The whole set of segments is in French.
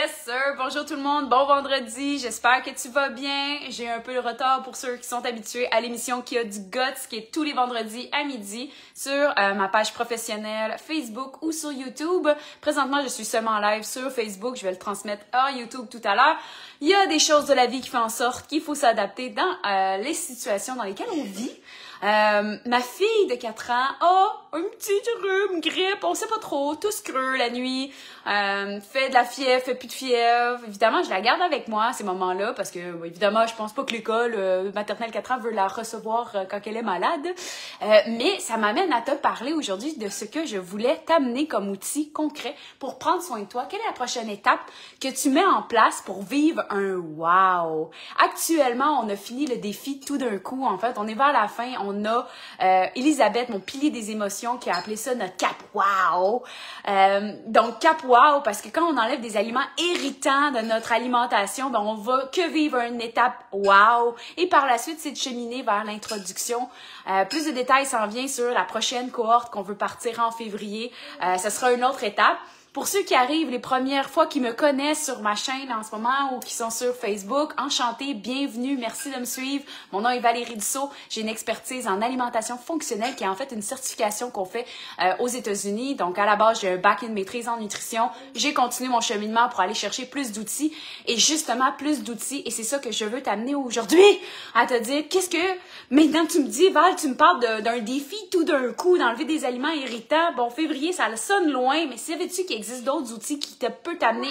Yes, sir. Bonjour tout le monde. Bon vendredi. J'espère que tu vas bien. J'ai un peu de retard pour ceux qui sont habitués à l'émission qui a du guts, qui est tous les vendredis à midi sur ma page professionnelle Facebook ou sur YouTube. Présentement, je suis seulement en live sur Facebook. Je vais le transmettre à YouTube tout à l'heure. Il y a des choses de la vie qui font en sorte qu'il faut s'adapter dans les situations dans lesquelles on vit. Ma fille de 4 ans a un petit rhume, grippe, on sait pas trop, tous creux la nuit, fait de la fièvre, fait plus de fièvre. Évidemment, je la garde avec moi à ces moments-là parce que, évidemment, je pense pas que l'école maternelle 4 ans veut la recevoir quand elle est malade. Mais ça m'amène à te parler aujourd'hui de ce que je voulais t'amener comme outil concret pour prendre soin de toi. Quelle est la prochaine étape que tu mets en place pour vivre un wow? Actuellement, on a fini le défi tout d'un coup. En fait, on est vers la fin. On a Elisabeth, mon pilier des émotions, qui a appelé ça notre cap wow. Donc, cap wow, parce que quand on enlève des aliments irritants de notre alimentation, ben, on va que vivre une étape wow. Et par la suite, c'est de cheminer vers l'introduction. Plus de détails s'en vient sur la prochaine cohorte qu'on veut partir en février. Ce sera une autre étape. Pour ceux qui arrivent les premières fois, qui me connaissent sur ma chaîne en ce moment ou qui sont sur Facebook, enchantée, bienvenue, merci de me suivre. Mon nom est Valérie Dussault. J'ai une expertise en alimentation fonctionnelle qui est en fait une certification qu'on fait aux États-Unis. Donc, à la base, j'ai un bac et une maîtrise en nutrition. J'ai continué mon cheminement pour aller chercher plus d'outils et justement plus d'outils. Et c'est ça que je veux t'amener aujourd'hui à te dire, qu'est-ce que... Maintenant, tu me dis, Val, tu me parles d'un défi tout d'un coup, d'enlever des aliments irritants. Bon, février, ça sonne loin, mais savais-tu qu'il existe d'autres outils qui peuvent t'amener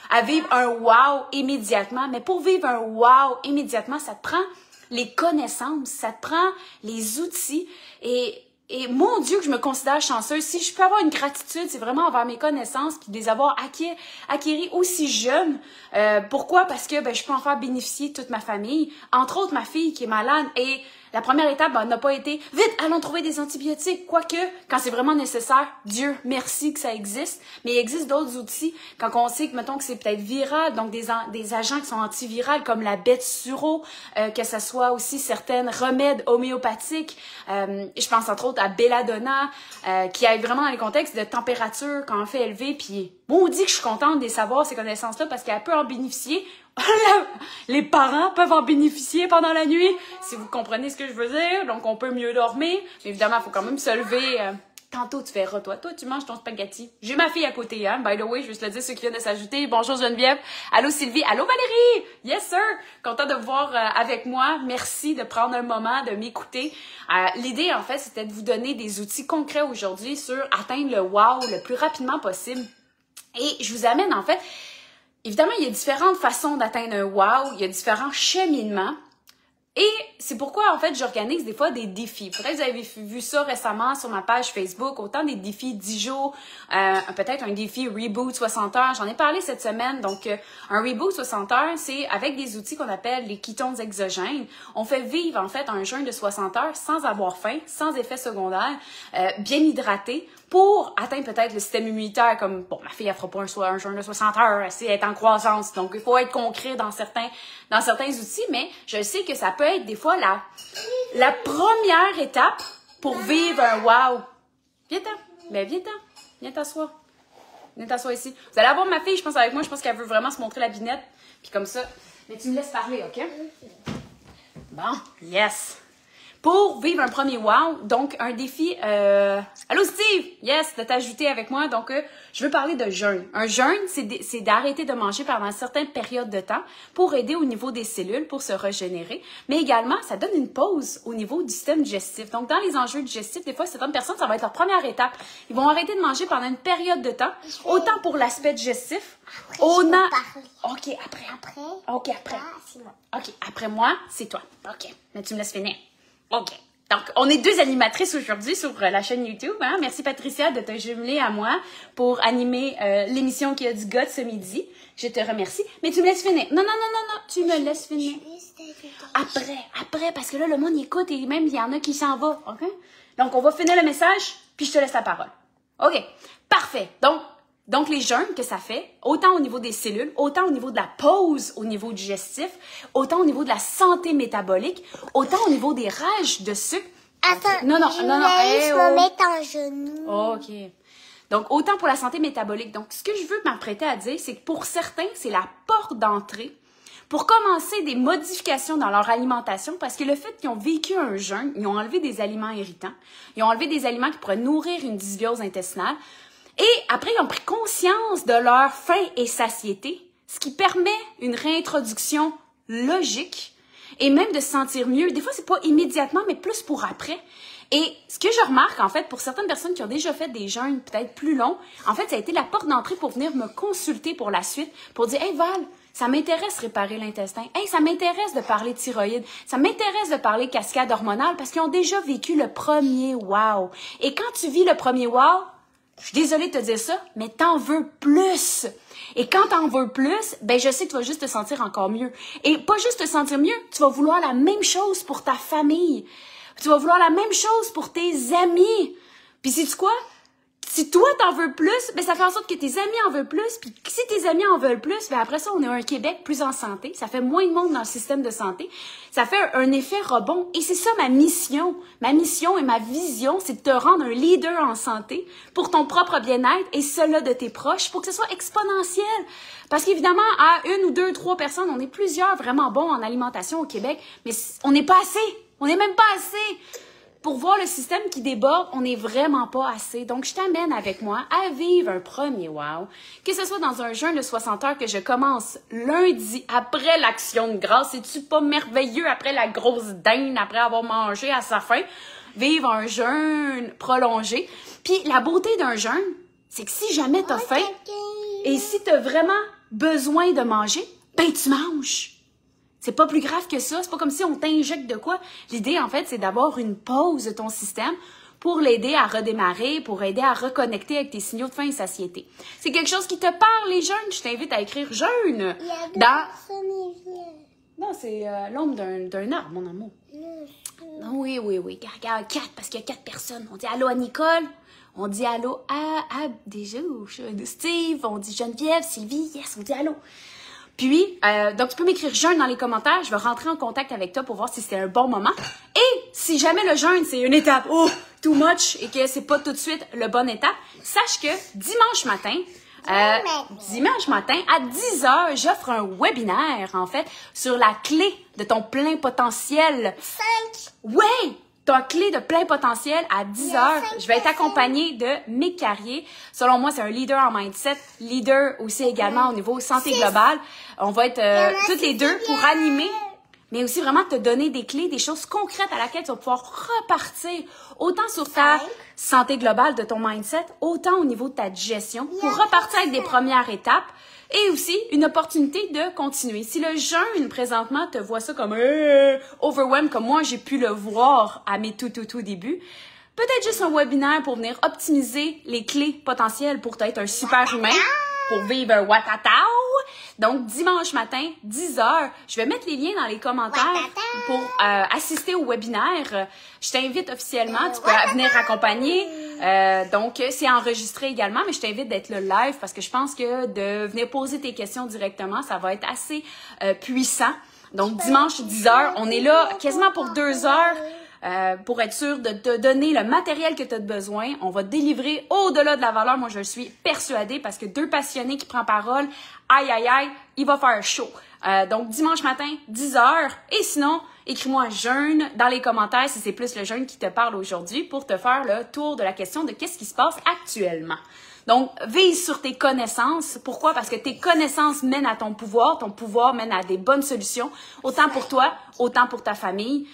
à vivre un wow immédiatement? Mais pour vivre un wow immédiatement, ça te prend les connaissances, ça te prend les outils. Et mon Dieu, que je me considère chanceuse. Si je peux avoir une gratitude, c'est vraiment envers mes connaissances puis de les avoir acquéries aussi jeunes. Pourquoi? Parce que je peux en faire bénéficier toute ma famille. Entre autres, ma fille qui est malade. Et la première étape n'a pas été « Vite, allons trouver des antibiotiques ». Quoique, quand c'est vraiment nécessaire, Dieu merci que ça existe. Mais il existe d'autres outils quand on sait que, mettons, que c'est peut-être viral, donc des agents qui sont antivirales comme la bête-suro, que ce soit aussi certains remèdes homéopathiques. Je pense entre autres à Belladonna, qui aide vraiment dans les contextes de température quand on fait élever. Puis, bon, on dit que je suis contente de savoir ces connaissances-là parce qu'elle peut en bénéficier. Les parents peuvent en bénéficier pendant la nuit, si vous comprenez ce que je veux dire. Donc, on peut mieux dormir. Mais évidemment, il faut quand même se lever. Tantôt, tu verras, toi, tu manges ton spaghetti. J'ai ma fille à côté, hein. By the way, je vais te le dire, ceux qui viennent de s'ajouter. Bonjour Geneviève. Allô Sylvie. Allô Valérie. Yes, sir. Content de vous voir avec moi. Merci de prendre un moment, de m'écouter. L'idée, en fait, c'était de vous donner des outils concrets aujourd'hui sur atteindre le wow le plus rapidement possible. Et je vous amène, en fait... Évidemment, il y a différentes façons d'atteindre un wow, il y a différents cheminements. Et c'est pourquoi, en fait, j'organise des fois des défis. Peut-être que vous avez vu ça récemment sur ma page Facebook, autant des défis 10 jours, peut-être un défi Reboot 60 heures. J'en ai parlé cette semaine. Donc, un Reboot 60 heures, c'est avec des outils qu'on appelle les ketones exogènes. On fait vivre, en fait, un jeûne de 60 heures sans avoir faim, sans effet secondaire, bien hydraté, pour atteindre peut-être le système immunitaire, comme, bon, ma fille, elle fera pas un jeûne de 60 heures, elle est en croissance. Donc, il faut être concret dans certains outils, mais je sais que ça peut être des fois la première étape pour vivre un wow. Viens-t'en. Ben, viens-t'en. Viens t'asseoir. Viens t'asseoir ici. Vous allez avoir ma fille, je pense, avec moi. Je pense qu'elle veut vraiment se montrer la binette. Puis comme ça. Mais tu me laisses parler, OK? Bon. Yes. Pour vivre un premier wow, donc un défi... Allô Steve! Yes, de t'ajouter avec moi. Donc, je veux parler de jeûne. Un jeûne, c'est d'arrêter de manger pendant une certaine période de temps pour aider au niveau des cellules, pour se régénérer. Mais également, ça donne une pause au niveau du système digestif. Donc, dans les enjeux digestifs, des fois, certaines personnes, ça va être leur première étape. Ils vont arrêter de manger pendant une période de temps, autant pour l'aspect digestif. OK, après. OK, après. OK, après moi, c'est toi. OK, mais tu me laisses finir. OK. Donc, on est deux animatrices aujourd'hui sur la chaîne YouTube. Hein? Merci Patricia de te jumeler à moi pour animer l'émission qui a du goût ce midi. Je te remercie. Mais tu me laisses finir. Non. Tu me laisses finir. Après, parce que là, le monde y écoute et même il y en a qui s'en vont. OK? Donc, on va finir le message, puis je te laisse la parole. OK. Parfait. Donc, les jeûnes que ça fait, autant au niveau des cellules, autant au niveau de la pause au niveau digestif, autant au niveau de la santé métabolique, autant au niveau des rages de sucre. Attends, Non. Je me mettre en genou. OK. Donc, autant pour la santé métabolique. Donc, ce que je veux m'apprêter à dire, c'est que pour certains, c'est la porte d'entrée pour commencer des modifications dans leur alimentation, parce que le fait qu'ils ont vécu un jeûne, ils ont enlevé des aliments irritants, ils ont enlevé des aliments qui pourraient nourrir une dysbiose intestinale, et après, ils ont pris conscience de leur faim et satiété, ce qui permet une réintroduction logique et même de se sentir mieux. Des fois, c'est pas immédiatement, mais plus pour après. Et ce que je remarque, en fait, pour certaines personnes qui ont déjà fait des jeûnes peut-être plus longs, en fait, ça a été la porte d'entrée pour venir me consulter pour la suite, pour dire « Hey Val, ça m'intéresse réparer l'intestin. Hey, ça m'intéresse de parler de thyroïde. Ça m'intéresse de parler cascade hormonale parce qu'ils ont déjà vécu le premier wow. Et quand tu vis le premier wow, je suis désolée de te dire ça, mais t'en veux plus. Et quand t'en veux plus, ben je sais que tu vas juste te sentir encore mieux. Et pas juste te sentir mieux, tu vas vouloir la même chose pour ta famille. Tu vas vouloir la même chose pour tes amis. Puis sais-tu quoi? Si toi, t'en veux plus, ben ça fait en sorte que tes amis en veulent plus. Puis si tes amis en veulent plus, ben après ça, on a un Québec plus en santé. Ça fait moins de monde dans le système de santé. Ça fait un effet rebond. Et c'est ça ma mission. Ma mission et ma vision, c'est de te rendre un leader en santé pour ton propre bien-être et cela de tes proches pour que ce soit exponentiel. Parce qu'évidemment, à 1 ou 2, 3 personnes, on est plusieurs vraiment bons en alimentation au Québec, mais on n'est pas assez. On n'est même pas assez. Pour voir le système qui déborde, on n'est vraiment pas assez. Donc, je t'amène avec moi à vivre un premier wow. Que ce soit dans un jeûne de 60 heures que je commence lundi après l'action de grâce. C'est-tu pas merveilleux après la grosse dinde, après avoir mangé à sa faim? Vivre un jeûne prolongé. Puis, la beauté d'un jeûne, c'est que si jamais t'as faim et si t'as vraiment besoin de manger, ben tu manges. C'est pas plus grave que ça. C'est pas comme si on t'injecte de quoi. L'idée, en fait, c'est d'avoir une pause de ton système pour l'aider à redémarrer, pour aider à reconnecter avec tes signaux de faim et satiété. C'est quelque chose qui te parle, les jeûnes. Je t'invite à écrire jeûne. Non, c'est l'ombre d'un arbre, mon amour. Oui. Regarde, 4, parce qu'il y a 4 personnes. On dit allô à Nicole. On dit allô à déjà, Steve. On dit Geneviève, Sylvie. Yes, on dit allô. Puis, donc tu peux m'écrire jeûne dans les commentaires. Je vais rentrer en contact avec toi pour voir si c'était un bon moment. Et si jamais le jeûne, c'est une étape, too much, et que c'est pas tout de suite le bon étape, sache que dimanche matin, à 10h, j'offre un webinaire, en fait, sur la clé de ton plein potentiel. 5. Ouais! Ta clé de plein potentiel à 10h. Je vais être accompagnée de Mick Carrier. Selon moi, c'est un leader en mindset, leader aussi également au niveau santé globale. On va être toutes les deux pour animer, mais aussi vraiment te donner des clés, des choses concrètes à laquelle tu vas pouvoir repartir, autant sur ta santé globale de ton mindset, autant au niveau de ta digestion, pour repartir avec des premières étapes. Et aussi, une opportunité de continuer. Si le jeûne, présentement, te voit ça comme overwhelm, comme moi, j'ai pu le voir à mes tout débuts, peut-être juste un webinaire pour venir optimiser les clés potentielles pour être un super humain, pour vivre un watatao. Donc, dimanche matin, 10h, je vais mettre les liens dans les commentaires pour assister au webinaire. Je t'invite officiellement, tu peux venir accompagner. Donc, c'est enregistré également, mais je t'invite d'être le live parce que je pense que de venir poser tes questions directement, ça va être assez puissant. Donc, dimanche 10h, on est là quasiment pour 2 heures pour être sûr de te donner le matériel que tu as besoin. On va délivrer au-delà de la valeur. Moi, je suis persuadée parce que 2 passionnés qui prennent parole, aïe, il va faire chaud. Donc, dimanche matin, 10h. Et sinon, écris-moi jeûne dans les commentaires si c'est plus le jeûne qui te parle aujourd'hui pour te faire le tour de la question de qu'est-ce qui se passe actuellement. Donc, vise sur tes connaissances. Pourquoi? Parce que tes connaissances mènent à ton pouvoir mène à des bonnes solutions, autant pour toi, autant pour ta famille,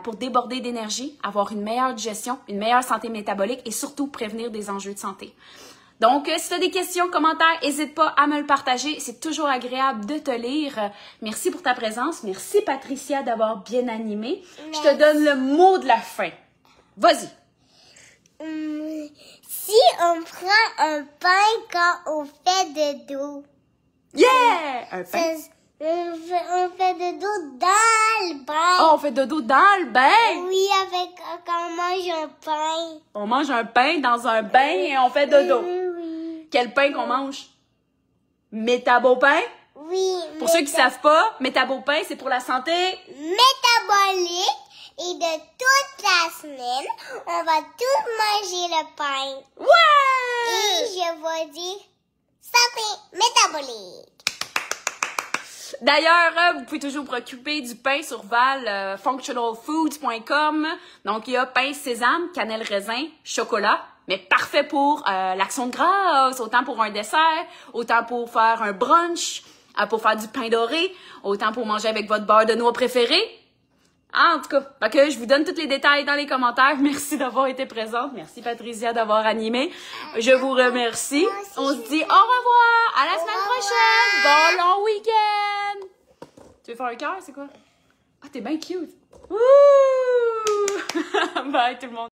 pour déborder d'énergie, avoir une meilleure digestion, une meilleure santé métabolique et surtout prévenir des enjeux de santé. Donc, si tu as des questions, commentaires, n'hésite pas à me le partager. C'est toujours agréable de te lire. Merci pour ta présence. Merci, Patricia, d'avoir bien animé. Je te donne le mot de la fin. Vas-y. Si on prend un pain quand on fait de dos. Yeah! Un pain. On fait de dos dans le bain. Oh, on fait dodo dans le bain? Oui, quand on mange un pain. On mange un pain dans un bain et on fait dodo. Oui. Quel pain qu'on mange? Métabopain? Oui. Pour ceux qui savent pas, métabopain, c'est pour la santé métabolique Et de toute la semaine, on va tous manger le pain. Ouais! Et je vais dire santé métabolique. D'ailleurs, vous pouvez toujours procurer du pain sur functionalfoods.com. Donc, il y a pain sésame, cannelle raisin, chocolat, mais parfait pour l'action de grâce, autant pour un dessert, autant pour faire un brunch, pour faire du pain doré, autant pour manger avec votre beurre de noix préféré. En tout cas, okay, je vous donne tous les détails dans les commentaires. Merci d'avoir été présente. Merci Patricia d'avoir animé. Je vous remercie. On se dit au revoir. À la semaine prochaine. Bon long week-end. Tu veux faire un cœur, c'est quoi? Ah, t'es bien cute. Ouh! Bye tout le monde.